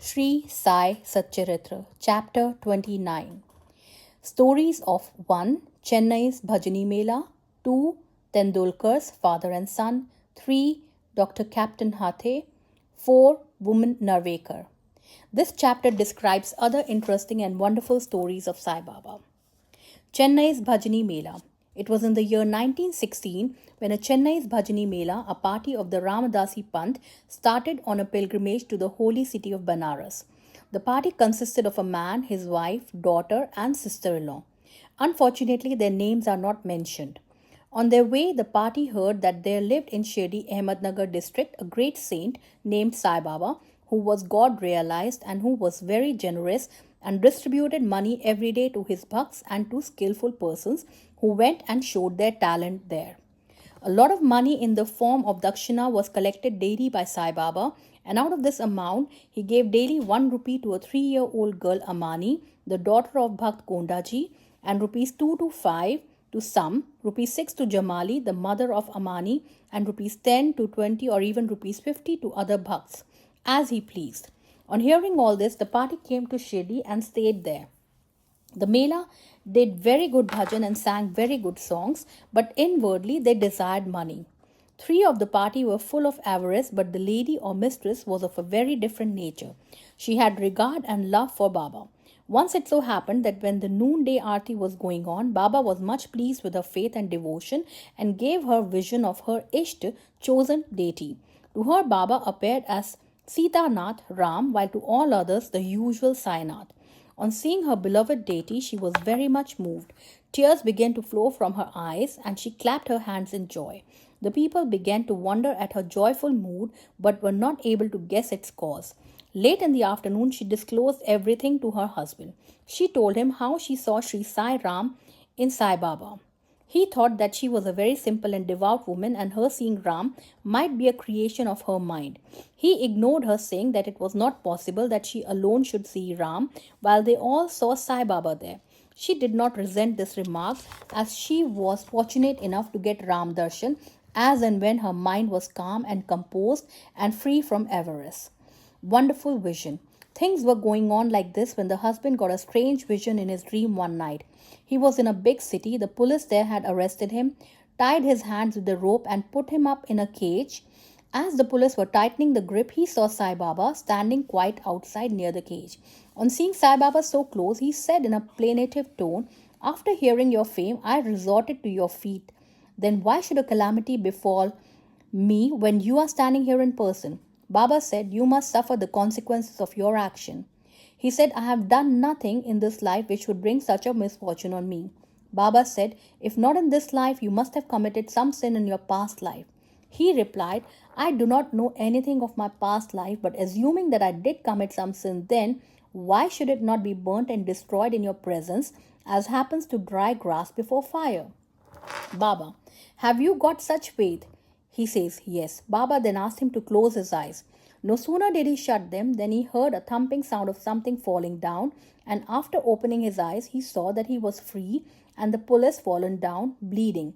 Sri Sai Satcharitra Chapter 29. Stories of 1. Chennai's Bhajani Mela, 2. Tendulkar's father and son, 3. Dr. Captain Hathe, 4. Woman Narvekar. This chapter describes other interesting and wonderful stories of Sai Baba. Chennai's Bhajani Mela. It was in the year 1916 when a Chennai's Bhajani Mela, a party of the Ramadasi Panth, started on a pilgrimage to the holy city of Banaras. The party consisted of a man, his wife, daughter, and sister in law. Unfortunately, their names are not mentioned. On their way, the party heard that there lived in Shirdi, Ahmednagar district, a great saint named Sai Baba, who was God realized and who was very generous and distributed money every day to his bhaks and to skillful persons who went and showed their talent there. A lot of money in the form of dakshina was collected daily by Sai Baba, and out of this amount, he gave daily 1 rupee to a 3-year-old girl Amani, the daughter of Bhakt Kondaji, and rupees 2 to 5 to some, rupees 6 to Jamali, the mother of Amani, and rupees 10 to 20 or even rupees 50 to other bhakts, as he pleased. On hearing all this, the party came to Shirdi and stayed there. The Mela did very good bhajan and sang very good songs, but inwardly they desired money. 3 of the party were full of avarice, but the lady or mistress was of a very different nature. She had regard and love for Baba. Once it so happened that when the noonday aarti was going on, Baba was much pleased with her faith and devotion and gave her vision of her Ishta, chosen deity. To her, Baba appeared as Sita Nath Ram, while to all others the usual Sainath. On seeing her beloved deity, she was very much moved. Tears began to flow from her eyes, and she clapped her hands in joy. The people began to wonder at her joyful mood, but were not able to guess its cause. Late in the afternoon, she disclosed everything to her husband. She told him how she saw Sri Sai Ram in Sai Baba. He thought that she was a very simple and devout woman, and her seeing Ram might be a creation of her mind. He ignored her, saying that it was not possible that she alone should see Ram, while they all saw Sai Baba there. She did not resent this remark, as she was fortunate enough to get Ram Darshan as and when her mind was calm and composed and free from avarice. Wonderful vision. Things were going on like this when the husband got a strange vision in his dream one night. He was in a big city. The police there had arrested him, tied his hands with a rope, and put him up in a cage. As the police were tightening the grip, he saw Sai Baba standing quite outside near the cage. On seeing Sai Baba so close, he said in a plaintive tone, "After hearing your fame, I resorted to your feet. Then why should a calamity befall me when you are standing here in person?" Baba said, "You must suffer the consequences of your action." He said, "I have done nothing in this life which would bring such a misfortune on me." Baba said, "If not in this life, you must have committed some sin in your past life." He replied, "I do not know anything of my past life, but assuming that I did commit some sin, then why should it not be burnt and destroyed in your presence, as happens to dry grass before fire?" Baba, "Have you got such faith?" He says, "Yes." Baba then asked him to close his eyes. No sooner did he shut them than he heard a thumping sound of something falling down, and after opening his eyes, he saw that he was free and the police fallen down, bleeding.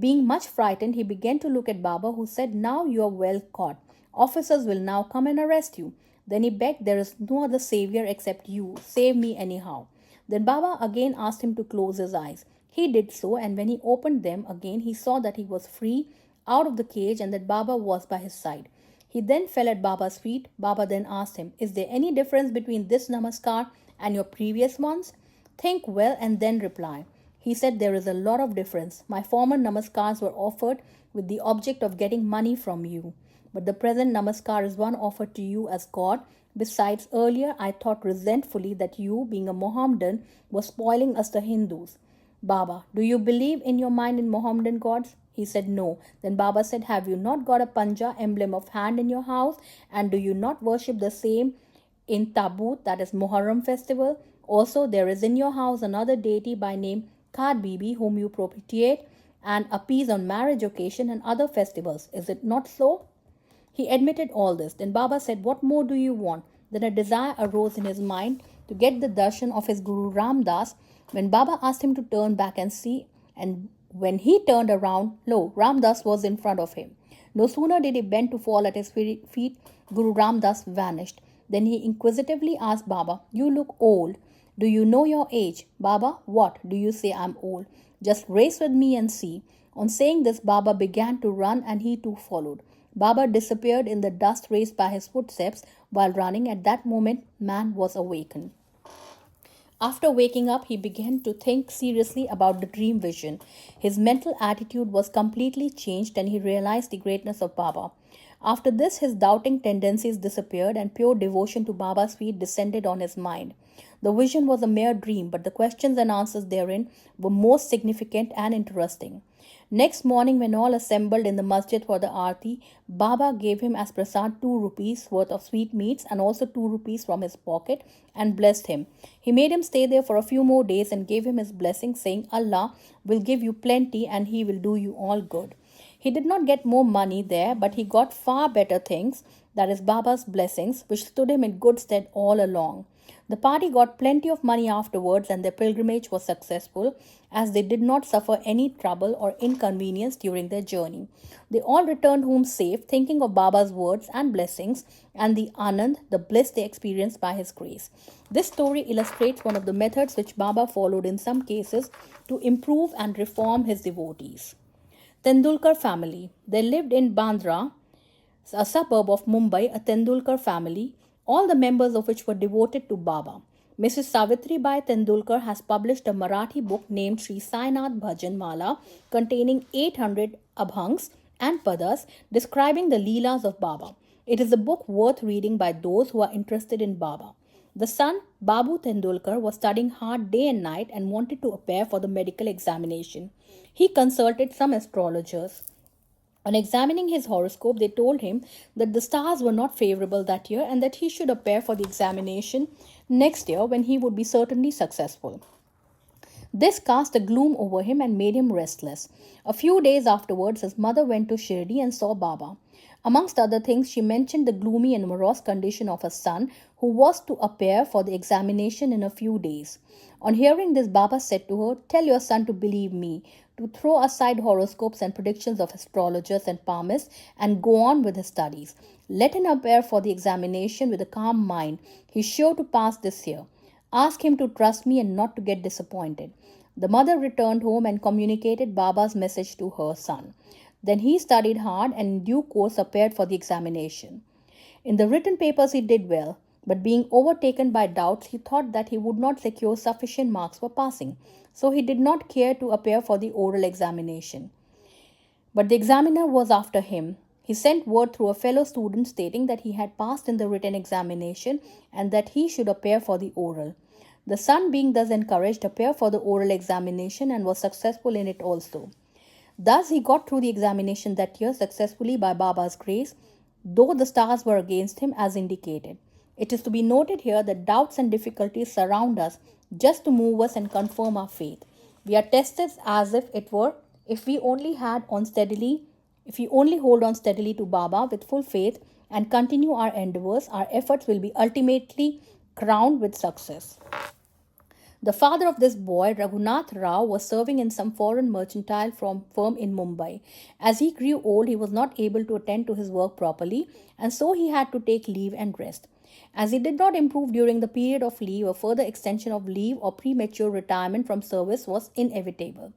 Being much frightened, he began to look at Baba, who said, "Now you are well caught. Officers will now come and arrest you." Then he begged, "There is no other savior except you. Save me anyhow." Then Baba again asked him to close his eyes. He did so, and when he opened them again, he saw that he was free out of the cage and that Baba was by his side. He then fell at Baba's feet. Baba then asked him, "Is there any difference between this namaskar and your previous ones? Think well and then reply." He said, "There is a lot of difference. My former namaskars were offered with the object of getting money from you, but the present namaskar is one offered to you as God. Besides, earlier I thought resentfully that you, being a Mohammedan, were spoiling us the Hindus." Baba, "Do you believe in your mind in Mohammedan gods?" He said, "No." Then Baba said, "Have you not got a panja, emblem of hand, in your house? And do you not worship the same in Tabut, that is Muharram festival? Also, there is in your house another deity by name Khad Bibi, whom you propitiate and appease on marriage occasion and other festivals. Is it not so?" He admitted all this. Then Baba said, "What more do you want?" Then a desire arose in his mind to get the darshan of his Guru Ram Das. When Baba asked him to turn back and see, and when he turned around, lo, Ram Das was in front of him. No sooner did he bend to fall at his feet, Guru Ram Das vanished. Then he inquisitively asked Baba, "You look old. Do you know your age?" "Baba, what? Do you say I'm old? Just race with me and see." On saying this, Baba began to run and he too followed. Baba disappeared in the dust raised by his footsteps while running. At that moment, man was awakened. After waking up, he began to think seriously about the dream vision. His mental attitude was completely changed and he realized the greatness of Baba. After this, his doubting tendencies disappeared and pure devotion to Baba's feet descended on his mind. The vision was a mere dream, but the questions and answers therein were most significant and interesting. Next morning, when all assembled in the masjid for the aarti, Baba gave him as prasad 2 rupees worth of sweetmeats and also 2 rupees from his pocket and blessed him. He made him stay there for a few more days and gave him his blessing, saying, "Allah will give you plenty and He will do you all good." He did not get more money there, but he got far better things, that is, Baba's blessings, which stood him in good stead all along. The party got plenty of money afterwards and their pilgrimage was successful, as they did not suffer any trouble or inconvenience during their journey. They all returned home safe, thinking of Baba's words and blessings and the anand, the bliss they experienced by his grace. This story illustrates one of the methods which Baba followed in some cases to improve and reform his devotees. Tendulkar family. They lived in Bandra, a suburb of Mumbai, a Tendulkar family, all the members of which were devoted to Baba. Mrs. Savitri Bai Tendulkar has published a Marathi book named Sri Sai Bhajan Mala containing 800 abhangs and padas describing the Leelas of Baba. It is a book worth reading by those who are interested in Baba. The son, Babu Tendulkar, was studying hard day and night and wanted to appear for the medical examination. He consulted some astrologers. On examining his horoscope, they told him that the stars were not favorable that year and that he should appear for the examination next year when he would be certainly successful. This cast a gloom over him and made him restless. A few days afterwards, his mother went to Shirdi and saw Baba. Amongst other things, she mentioned the gloomy and morose condition of her son, who was to appear for the examination in a few days. On hearing this, Baba said to her, "Tell your son to believe me, to throw aside horoscopes and predictions of astrologers and palmists and go on with his studies. Let him appear for the examination with a calm mind. He is sure to pass this year. Ask him to trust me and not to get disappointed." The mother returned home and communicated Baba's message to her son. Then he studied hard and in due course appeared for the examination. In the written papers he did well, but being overtaken by doubts, he thought that he would not secure sufficient marks for passing, so he did not care to appear for the oral examination. But the examiner was after him. He sent word through a fellow student stating that he had passed in the written examination and that he should appear for the oral. The son, being thus encouraged, appeared for the oral examination and was successful in it also. Thus he got through the examination that year successfully by Baba's grace, though the stars were against him as indicated. It is to be noted here that doubts and difficulties surround us just to move us and confirm our faith. We are tested as if we only hold on steadily to Baba with full faith and continue our endeavors, our efforts will be ultimately crowned with success. The father of this boy, Raghunath Rao, was serving in some foreign mercantile firm in Mumbai. As he grew old, he was not able to attend to his work properly, and so he had to take leave and rest. As he did not improve during the period of leave, a further extension of leave or premature retirement from service was inevitable.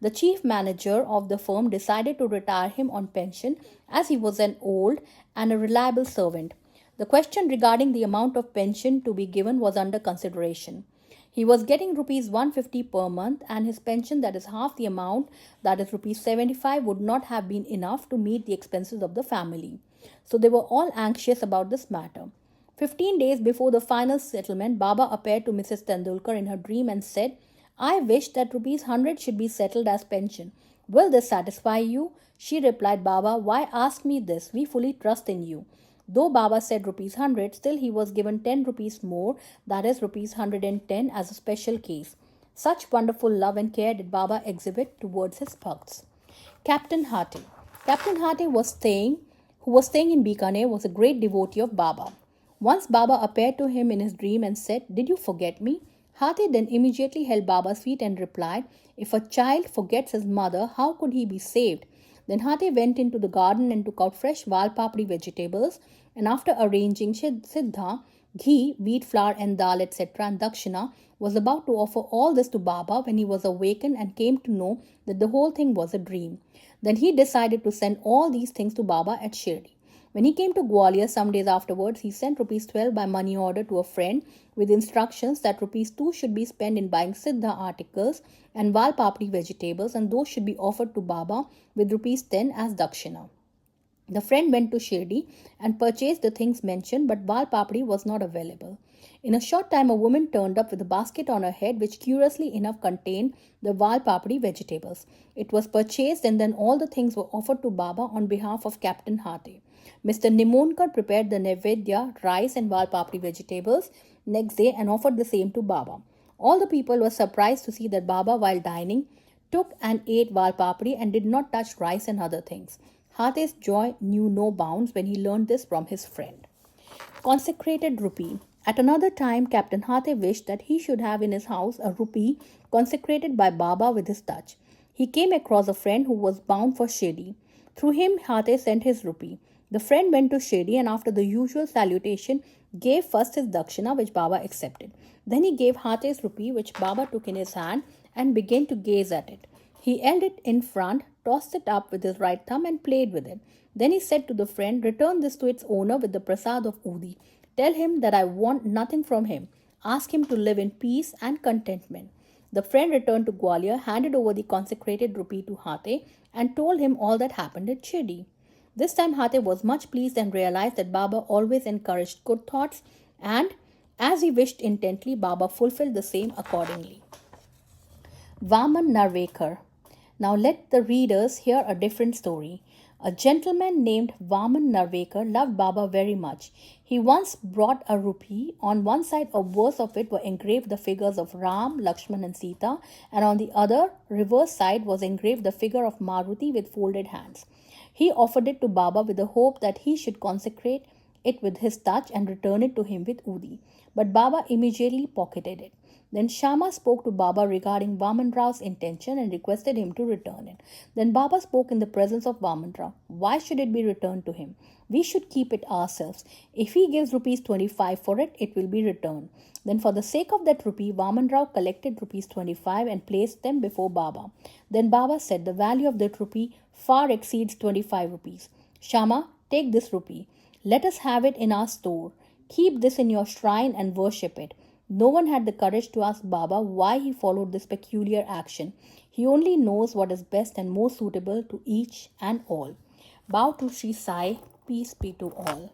The chief manager of the firm decided to retire him on pension as he was an old and a reliable servant. The question regarding the amount of pension to be given was under consideration. He was getting rupees 150 per month and his pension, that is half the amount, that is rupees 75, would not have been enough to meet the expenses of the family. So they were all anxious about this matter. 15 days before the final settlement, Baba appeared to Mrs. Tendulkar in her dream and said, "I wish that rupees 100 should be settled as pension. Will this satisfy you?" She replied, "Baba, why ask me this? We fully trust in you." Though Baba said rupees 100, still he was given 10 rupees more, that is rupees 110, as a special case. Such wonderful love and care did Baba exhibit towards his bhakts. Captain Hate. Captain Hate who was staying in Bikaner, was a great devotee of Baba. Once Baba appeared to him in his dream and said, "Did you forget me?" Hate then immediately held Baba's feet and replied, "If a child forgets his mother, how could he be saved?" Then Hate went into the garden and took out fresh valpapri vegetables, and after arranging Siddha ghee, wheat flour, and dal, etc., and dakshina, was about to offer all this to Baba when he was awakened and came to know that the whole thing was a dream. Then he decided to send all these things to Baba at Shirdi. When he came to Gwalior some days afterwards, he sent rupees 12 by money order to a friend with instructions that rupees 2 should be spent in buying siddha articles and val papdi vegetables, and those should be offered to Baba with rupees 10 as dakshina. The friend went to Shirdi and purchased the things mentioned, but val papdi was not available. In a short time, a woman turned up with a basket on her head, which curiously enough contained the val papdi vegetables. It was purchased, and then all the things were offered to Baba on behalf of Captain Hate. Mr. Nimonkar prepared the nevedya, rice and val papdi vegetables next day and offered the same to Baba. All the people were surprised to see that Baba, while dining, took and ate val papdi and did not touch rice and other things. Hate's joy knew no bounds when he learned this from his friend. Consecrated rupee. At another time, Captain Hate wished that he should have in his house a rupee consecrated by Baba with his touch. He came across a friend who was bound for Shirdi. Through him, Hate sent his rupee. The friend went to Shirdi and after the usual salutation, gave first his dakshina, which Baba accepted. Then he gave Hate's rupee, which Baba took in his hand and began to gaze at it. He held it in front, tossed it up with his right thumb and played with it. Then he said to the friend, "Return this to its owner with the prasad of Udi. Tell him that I want nothing from him. Ask him to live in peace and contentment." The friend returned to Gwalior, handed over the consecrated rupee to Hate and told him all that happened at Shirdi. This time Hate was much pleased and realized that Baba always encouraged good thoughts, and as he wished intently, Baba fulfilled the same accordingly. Vaman Narvekar. Now let the readers hear a different story. A gentleman named Vaman Narvekar loved Baba very much. He once brought a rupee. On one side or both of it were engraved the figures of Ram, Lakshman and Sita, and on the other reverse side was engraved the figure of Maruti with folded hands. He offered it to Baba with the hope that he should consecrate it with his touch and return it to him with Udi. But Baba immediately pocketed it. Then Shama spoke to Baba regarding Vaman Rao's intention and requested him to return it. Then Baba spoke in the presence of Vaman Rao. Why should it be returned to him? We should keep it ourselves. If he gives rupees 25 for it, it will be returned. Then for the sake of that rupee, Vaman Rao collected rupees 25 and placed them before Baba. Then Baba said, "The value of that rupee far exceeds 25 rupees. Shama, take this rupee. Let us have it in our store. Keep this in your shrine and worship it." No one had the courage to ask Baba why he followed this peculiar action. He only knows what is best and most suitable to each and all. Bow to Sri Sai, peace be to all.